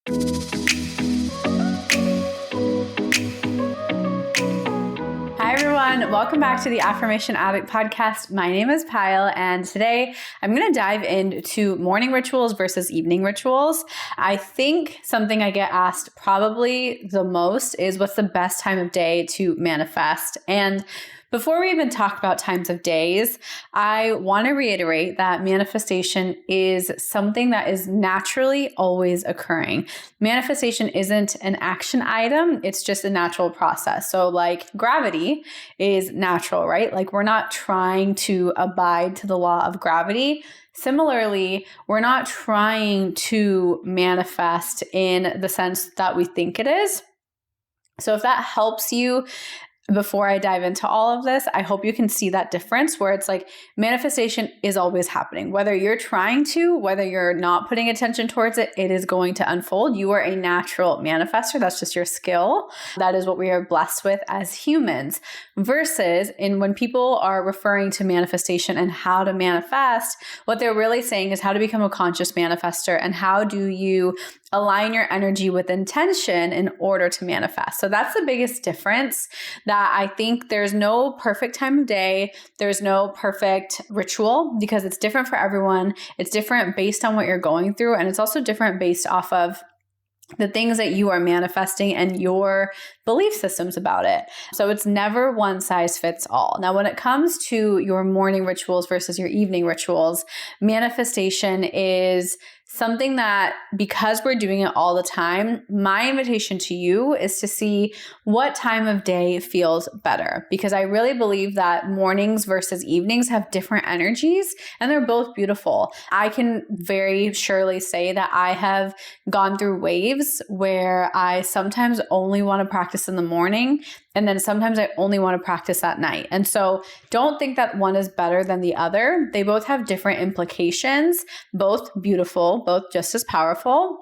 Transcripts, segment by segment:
Hi everyone, welcome back to the Affirmation Addict Podcast. My name is Pyle, and today I'm going to dive into morning rituals versus evening rituals. I think something I get asked probably the most is what's the best time of day to manifest? And before we even talk about times of days, I want to reiterate that manifestation is something that is naturally always occurring. Manifestation isn't an action item, it's just a natural process. So like gravity is natural, right? Like we're not trying to abide to the law of gravity. Similarly, we're not trying to manifest in the sense that we think it is. So if that helps you, before I dive into all of this, I hope you can see that difference where it's like manifestation is always happening. Whether you're trying to, whether you're not putting attention towards it, it is going to unfold. You are a natural manifester. That's just your skill. That is what we are blessed with as humans. Versus when people are referring to manifestation and how to manifest, what they're really saying is how to become a conscious manifester and how do you align your energy with intention in order to manifest. So that's the biggest difference, that I think there's no perfect time of day. There's no perfect ritual because it's different for everyone. It's different based on what you're going through. And it's also different based off of the things that you are manifesting and your belief systems about it. So it's never one size fits all. Now, when it comes to your morning rituals versus your evening rituals, manifestation is something that, because we're doing it all the time, my invitation to you is to see what time of day feels better. Because I really believe that mornings versus evenings have different energies and they're both beautiful. I can very surely say that I have gone through waves where I sometimes only want to practice in the morning, and then sometimes I only want to practice at night. And so don't think that one is better than the other. They both have different implications, both beautiful, both just as powerful.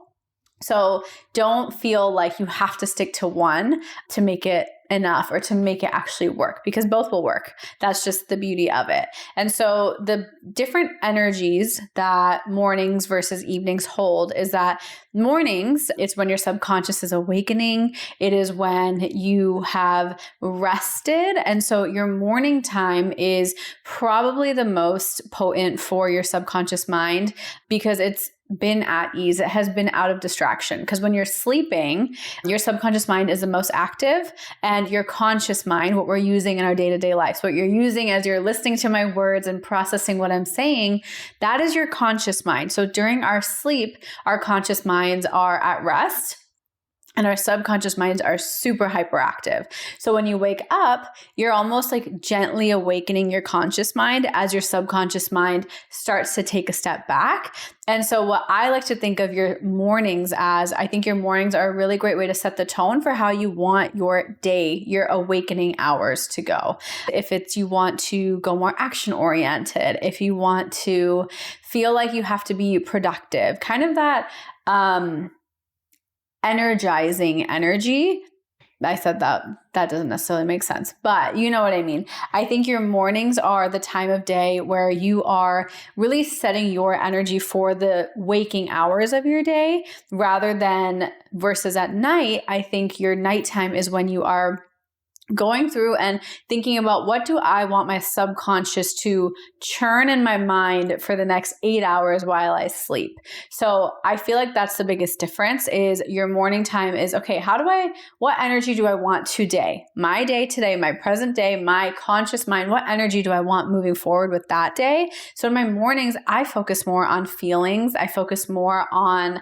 So don't feel like you have to stick to one to make it enough or to make it actually work, because both will work. That's just the beauty of it. And so the different energies that mornings versus evenings hold is that mornings, it's when your subconscious is awakening. It is when you have rested. And so your morning time is probably the most potent for your subconscious mind because it's been at ease. It has been out of distraction. Because when you're sleeping, your subconscious mind is the most active, and your conscious mind, what we're using in our day-to-day life, so what you're using as you're listening to my words and processing what I'm saying, that is your conscious mind. So during our sleep, our conscious minds are at rest. And our subconscious minds are super hyperactive. So when you wake up, you're almost like gently awakening your conscious mind as your subconscious mind starts to take a step back. And so what I like to think of your mornings as, I think your mornings are a really great way to set the tone for how you want your day, your awakening hours to go. If it's you want to go more action oriented, if you want to feel like you have to be productive, kind of that, energizing energy. I said that doesn't necessarily make sense, but you know what I mean. I think your mornings are the time of day where you are really setting your energy for the waking hours of your day rather than versus at night. I think your nighttime is when you are going through and thinking about what do I want my subconscious to churn in my mind for the next 8 hours while I sleep. So I feel like that's the biggest difference is your morning time is, okay, what energy do I want today? My day today, my present day, my conscious mind, what energy do I want moving forward with that day? So in my mornings, I focus more on feelings. I focus more on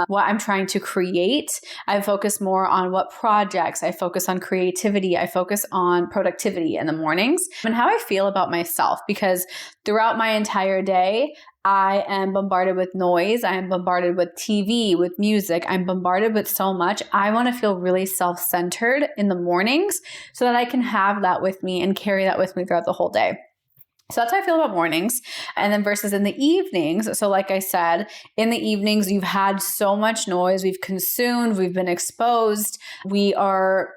what I'm trying to create. I focus more on what projects. I focus on creativity. I focus on productivity in the mornings and how I feel about myself, because throughout my entire day, I am bombarded with noise. I am bombarded with TV, with music. I'm bombarded with so much. I want to feel really self-centered in the mornings so that I can have that with me and carry that with me throughout the whole day. So that's how I feel about mornings. And then versus in the evenings. So like I said, in the evenings, you've had so much noise. We've consumed, we've been exposed. We are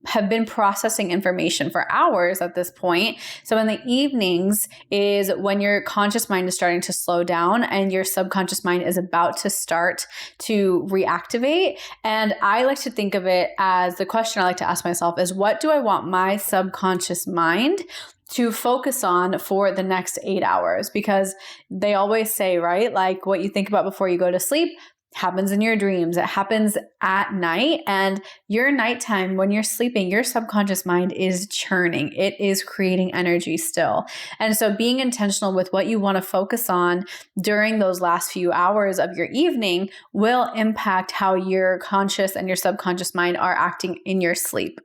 have been processing information for hours at this point. So in the evenings is when your conscious mind is starting to slow down and your subconscious mind is about to start to reactivate. And I like to think of it as, the question I like to ask myself is, what do I want my subconscious mind to focus on for the next 8 hours? Because they always say, right, like what you think about before you go to sleep happens in your dreams. It happens at night, and your nighttime, when you're sleeping, your subconscious mind is churning. It is creating energy still. And so being intentional with what you want to focus on during those last few hours of your evening will impact how your conscious and your subconscious mind are acting in your sleep.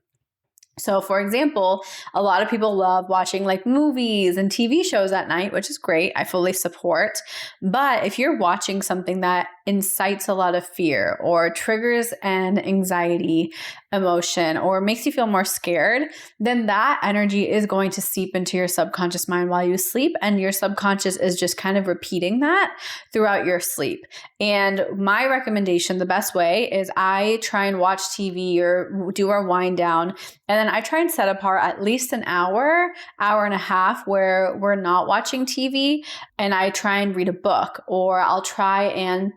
So for example, a lot of people love watching like movies and TV shows at night, which is great. I fully support. But if you're watching something that incites a lot of fear or triggers an anxiety emotion or makes you feel more scared, then that energy is going to seep into your subconscious mind while you sleep. And your subconscious is just kind of repeating that throughout your sleep. And my recommendation, the best way, is I try and watch TV or do our wind down. And then I try and set apart at least an hour and a half where we're not watching TV. And I try and read a book, or I'll try and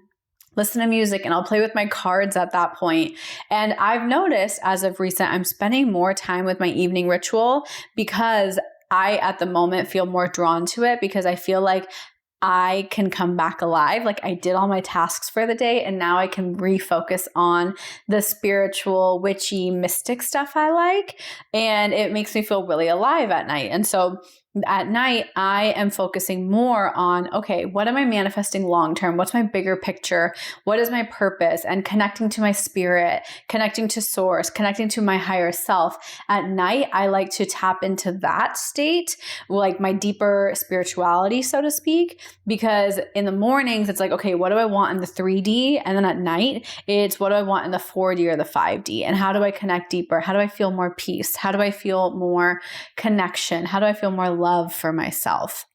listen to music, and I'll play with my cards at that point. And I've noticed as of recent, I'm spending more time with my evening ritual because I, at the moment, feel more drawn to it, because I feel like I can come back alive. Like I did all my tasks for the day, and now I can refocus on the spiritual, witchy, mystic stuff I like. And it makes me feel really alive at night. And so at night, I am focusing more on, okay, what am I manifesting long-term? What's my bigger picture? What is my purpose? And connecting to my spirit, connecting to source, connecting to my higher self. At night, I like to tap into that state, like my deeper spirituality, so to speak, because in the mornings, it's like, okay, what do I want in the 3D? And then at night, it's what do I want in the 4D or the 5D? And how do I connect deeper? How do I feel more peace? How do I feel more connection? How do I feel more love for myself?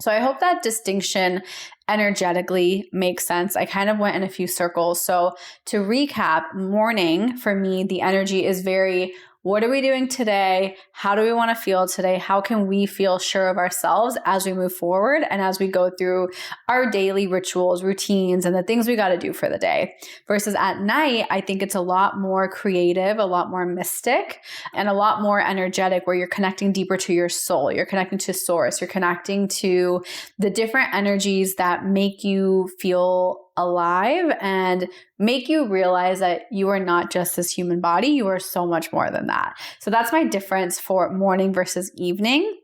So I hope that distinction energetically makes sense. I kind of went in a few circles. So to recap, morning for me, the energy is very, what are we doing today? How do we want to feel today? How can we feel sure of ourselves as we move forward and as we go through our daily rituals, routines, and the things we got to do for the day? Versus at night, I think it's a lot more creative, a lot more mystic, and a lot more energetic, where you're connecting deeper to your soul. You're connecting to source. You're connecting to the different energies that make you feel alive and make you realize that you are not just this human body. You are so much more than that. So that's my difference for morning versus evening,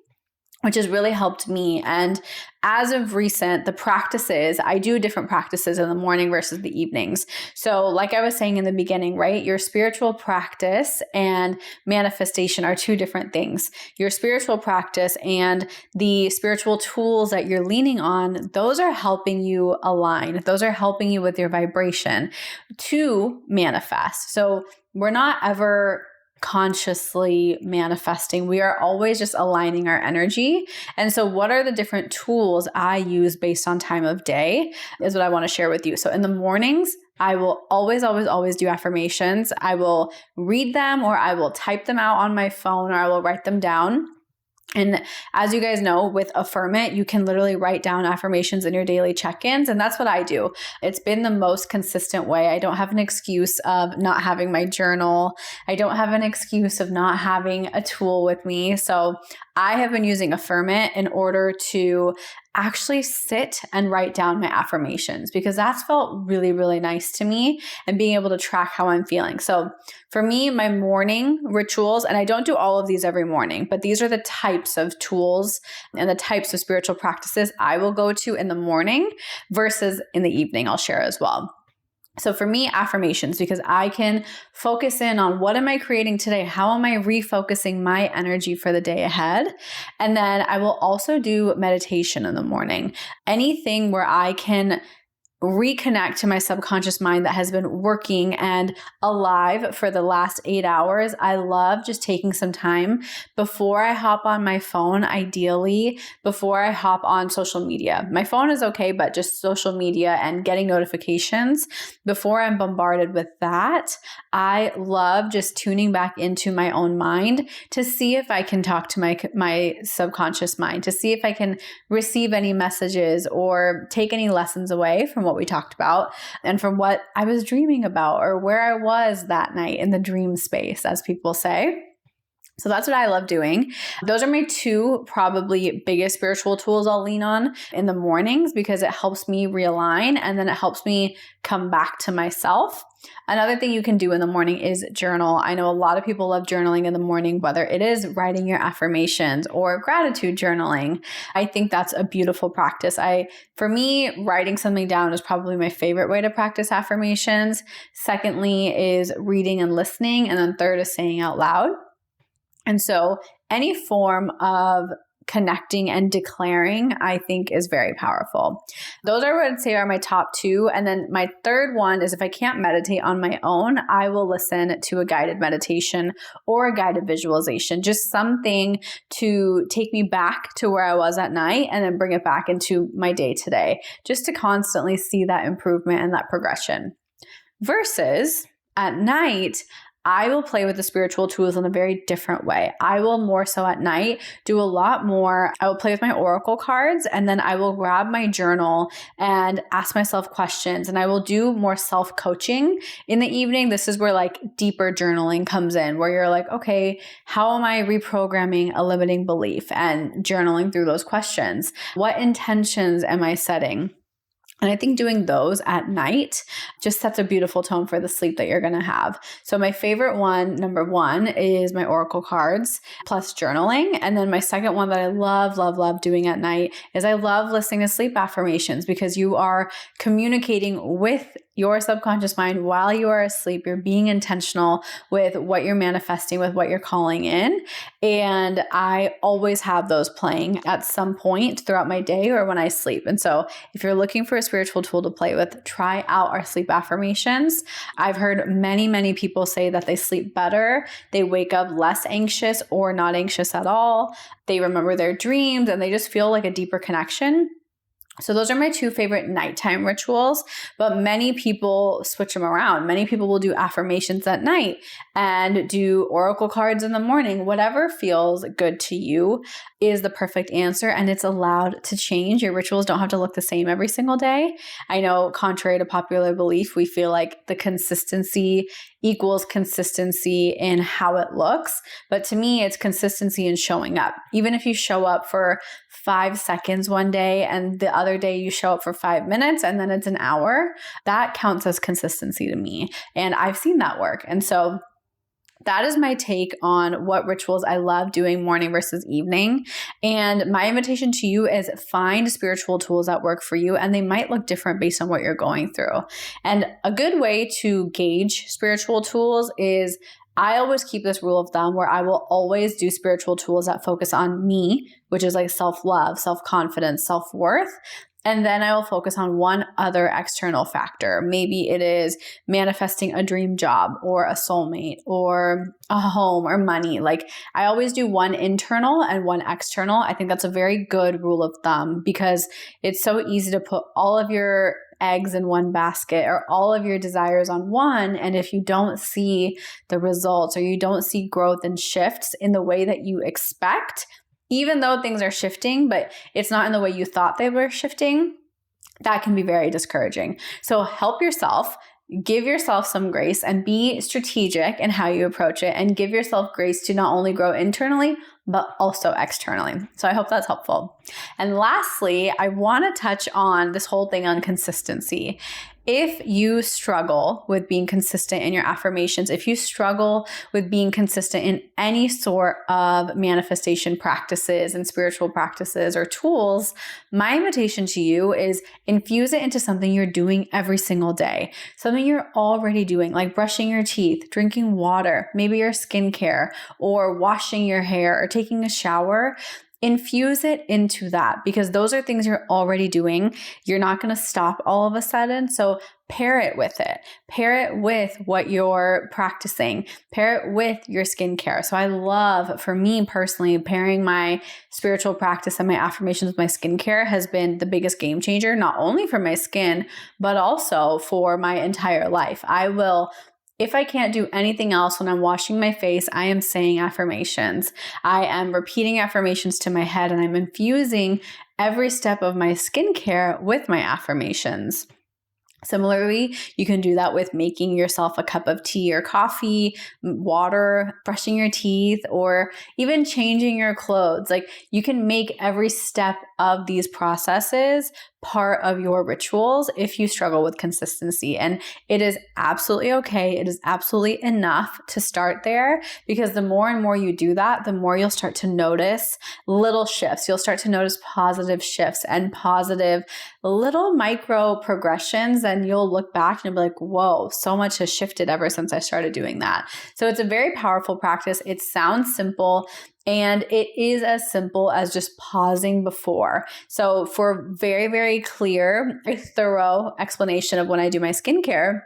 which has really helped me. And as of recent, the practices, I do different practices in the morning versus the evenings. So like I was saying in the beginning, right, your spiritual practice and manifestation are two different things. Your spiritual practice and the spiritual tools that you're leaning on, those are helping you align. Those are helping you with your vibration to manifest. So we're not ever consciously manifesting. We are always just aligning our energy. And so what are the different tools I use based on time of day is what I want to share with you. So in the mornings, I will always do affirmations. I will read them, or I will type them out on my phone, or I will write them down. And as you guys know, with Affirm It, you can literally write down affirmations in your daily check-ins. And that's what I do. It's been the most consistent way. I don't have an excuse of not having my journal. I don't have an excuse of not having a tool with me. So I have been using Affirm It in order to actually sit and write down my affirmations, because that's felt really, really nice to me, and being able to track how I'm feeling. So for me, my morning rituals, and I don't do all of these every morning, but these are the types of tools and the types of spiritual practices I will go to in the morning versus in the evening, I'll share as well. So for me, affirmations, because I can focus in on what am I creating today? How am I refocusing my energy for the day ahead? And then I will also do meditation in the morning. Anything where I can reconnect to my subconscious mind that has been working and alive for the last 8 hours, I love just taking some time before I hop on my phone, ideally before I hop on social media. My phone is okay, but just social media and getting notifications, before I'm bombarded with that, I love just tuning back into my own mind to see if I can talk to my subconscious mind, to see if I can receive any messages or take any lessons away from what we talked about and from what I was dreaming about or where I was that night in the dream space, as people say. So that's what I love doing. Those are my two probably biggest spiritual tools I'll lean on in the mornings because it helps me realign and then it helps me come back to myself. Another thing you can do in the morning is journal. I know a lot of people love journaling in the morning, whether it is writing your affirmations or gratitude journaling. I think that's a beautiful practice. For me, writing something down is probably my favorite way to practice affirmations. Secondly is reading and listening. And then third is saying out loud. And so any form of connecting and declaring, I think, is very powerful. Those I would say are my top two. And then my third one is if I can't meditate on my own, I will listen to a guided meditation or a guided visualization, just something to take me back to where I was at night and then bring it back into my day today, just to constantly see that improvement and that progression. Versus at night, I will play with the spiritual tools in a very different way. I will more so at night do a lot more. I will play with my oracle cards and then I will grab my journal and ask myself questions and I will do more self-coaching in the evening. This is where like deeper journaling comes in, where you're like, okay, how am I reprogramming a limiting belief and journaling through those questions? What intentions am I setting? And I think doing those at night just sets a beautiful tone for the sleep that you're going to have. So my favorite one, number one, is my oracle cards plus journaling. And then my second one that I love doing at night is I love listening to sleep affirmations because you are communicating with your subconscious mind while you are asleep. You're being intentional with what you're manifesting, with what you're calling in. And I always have those playing at some point throughout my day or when I sleep. And so if you're looking for a spiritual tool to play with, try out our sleep affirmations. I've heard many people say that they sleep better. They wake up less anxious or not anxious at all. They remember their dreams and they just feel like a deeper connection. So those are my two favorite nighttime rituals, but many people switch them around. Many people will do affirmations at night and do oracle cards in the morning. Whatever feels good to you is the perfect answer, and it's allowed to change. Your rituals don't have to look the same every single day. I know, contrary to popular belief, we feel like the consistency equals consistency in how it looks. But to me, it's consistency in showing up. Even if you show up for 5 seconds one day and the other day you show up for 5 minutes and then it's an hour, that counts as consistency to me. And I've seen that work. And so that is my take on what rituals I love doing morning versus evening. And my invitation to you is find spiritual tools that work for you, and they might look different based on what you're going through. And a good way to gauge spiritual tools is I always keep this rule of thumb where I will always do spiritual tools that focus on me, which is like self-love, self-confidence, self-worth. And then I will focus on one other external factor. Maybe it is manifesting a dream job or a soulmate or a home or money. Like I always do one internal and one external. I think that's a very good rule of thumb because it's so easy to put all of your eggs in one basket or all of your desires on one. And if you don't see the results or you don't see growth and shifts in the way that you expect, even though things are shifting, but it's not in the way you thought they were shifting, that can be very discouraging. So help yourself, give yourself some grace and be strategic in how you approach it and give yourself grace to not only grow internally, but also externally. So I hope that's helpful. And lastly, I want to touch on this whole thing on consistency. If you struggle with being consistent in your affirmations, if you struggle with being consistent in any sort of manifestation practices and spiritual practices or tools, my invitation to you is infuse it into something you're doing every single day, something you're already doing, like brushing your teeth, drinking water, maybe your skincare, or washing your hair or taking a shower. infuse it into that, because those are things you're already doing. You're not going to stop all of a sudden. So pair it with it. Pair it with what you're practicing. Pair it with your skincare. So I love, for me personally, pairing my spiritual practice and my affirmations with my skincare has been the biggest game changer, not only for my skin, but also for my entire life. If I can't do anything else when I'm washing my face, I am saying affirmations. I am repeating affirmations to my head, and I'm infusing every step of my skincare with my affirmations. Similarly, you can do that with making yourself a cup of tea or coffee, water, brushing your teeth, or even changing your clothes. Like, you can make every step of these processes part of your rituals if you struggle with consistency. And it is absolutely okay. It is absolutely enough to start there, because the more and more you do that, the more you'll start to notice little shifts. You'll start to notice positive shifts and positive little micro progressions. And you'll look back and you'll be like, whoa, so much has shifted ever since I started doing that. So it's a very powerful practice. It sounds simple, and it is as simple as just pausing before. So for very, very clear, thorough explanation of when I do my skincare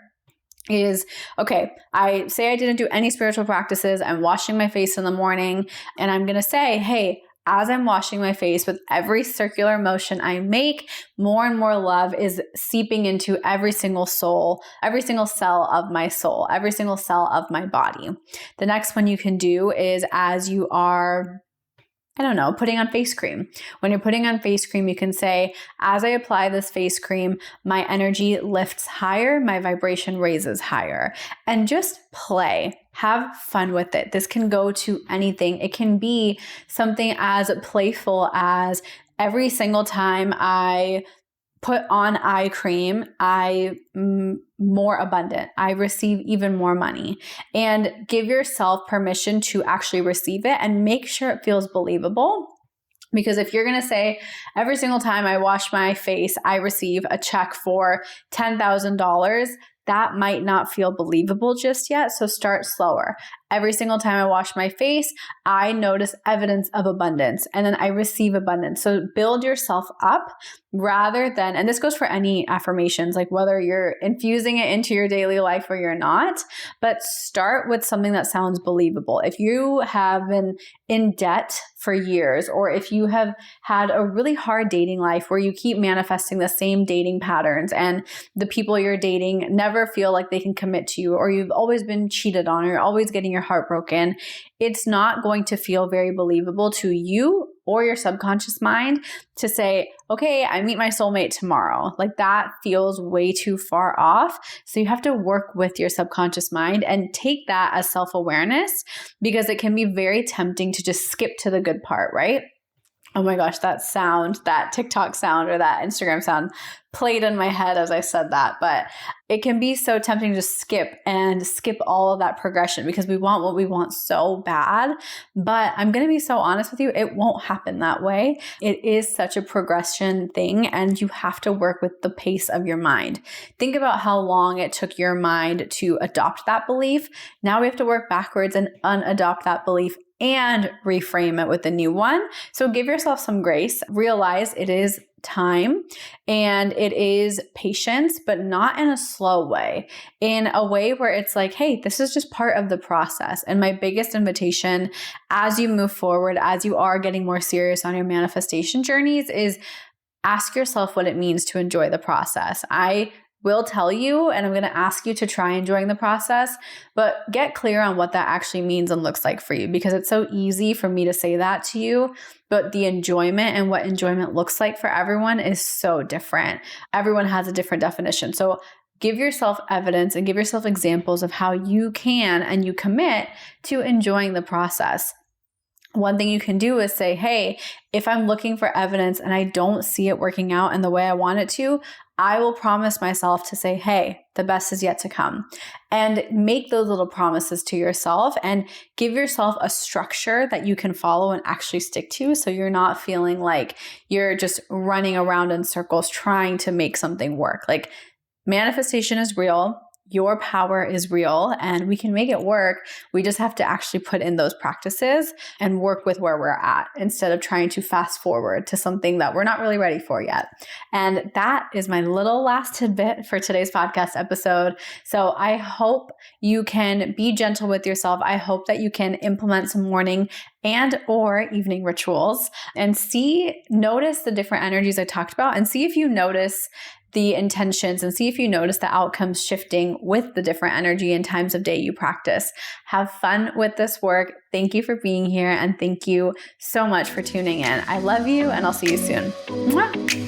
is, okay, I say I didn't do any spiritual practices. I'm washing my face in the morning, and I'm going to say, hey, as I'm washing my face, with every circular motion I make, more and more love is seeping into every single cell of my soul, every single cell of my body. The next one you can do is, as you are, putting on face cream. When you're putting on face cream, you can say, as I apply this face cream, my energy lifts higher, my vibration raises higher. And just play. Have fun with it. This can go to anything. It can be something as playful as, every single time I put on eye cream, I'm more abundant. I receive even more money. And give yourself permission to actually receive it, and make sure it feels believable. Because if you're going to say, every single time I wash my face, I receive a check for $10,000, that might not feel believable just yet. So start slower. Every single time I wash my face, I notice evidence of abundance, and then I receive abundance. So build yourself up rather than, and this goes for any affirmations, like whether you're infusing it into your daily life or you're not, but start with something that sounds believable. If you have been in debt for years, or if you have had a really hard dating life where you keep manifesting the same dating patterns and the people you're dating never feel like they can commit to you, or you've always been cheated on, or you're always getting your heart broken, it's not going to feel very believable to you or your subconscious mind to say, okay, I meet my soulmate tomorrow. Like, that feels way too far off. So you have to work with your subconscious mind and take that as self-awareness, because it can be very tempting to just skip to the good part, right? Oh my gosh, that TikTok sound or that Instagram sound played in my head as I said that. But it can be so tempting to skip all of that progression, because we want what we want so bad. But I'm going to be so honest with you, it won't happen that way. It is such a progression thing, and you have to work with the pace of your mind. Think about how long it took your mind to adopt that belief. Now we have to work backwards and unadopt that belief and reframe it with a new one. So give yourself some grace. Realize it is time and it is patience, but not in a slow way, in a way where it's like, hey, this is just part of the process. And my biggest invitation as you move forward, as you are getting more serious on your manifestation journeys, is ask yourself what it means to enjoy the process. I will tell you, and I'm going to ask you to try enjoying the process, but get clear on what that actually means and looks like for you, because it's so easy for me to say that to you, but the enjoyment and what enjoyment looks like for everyone is so different. Everyone has a different definition. So give yourself evidence and give yourself examples of how you can and you commit to enjoying the process. One thing you can do is say, hey, if I'm looking for evidence and I don't see it working out in the way I want it to, I will promise myself to say, hey, the best is yet to come. And make those little promises to yourself and give yourself a structure that you can follow and actually stick to, so you're not feeling like you're just running around in circles trying to make something work. Like, manifestation is real. your power is real and we can make it work. We just have to actually put in those practices and work with where we're at instead of trying to fast forward to something that we're not really ready for yet. And that is my little last tidbit for today's podcast episode. So I hope you can be gentle with yourself. I hope that you can implement some morning and or evening rituals and notice the different energies I talked about, and see if you notice the intentions and see if you notice the outcomes shifting with the different energy and times of day you practice. Have fun with this work. Thank you for being here, and thank you so much for tuning in. I love you, and I'll see you soon. Mwah!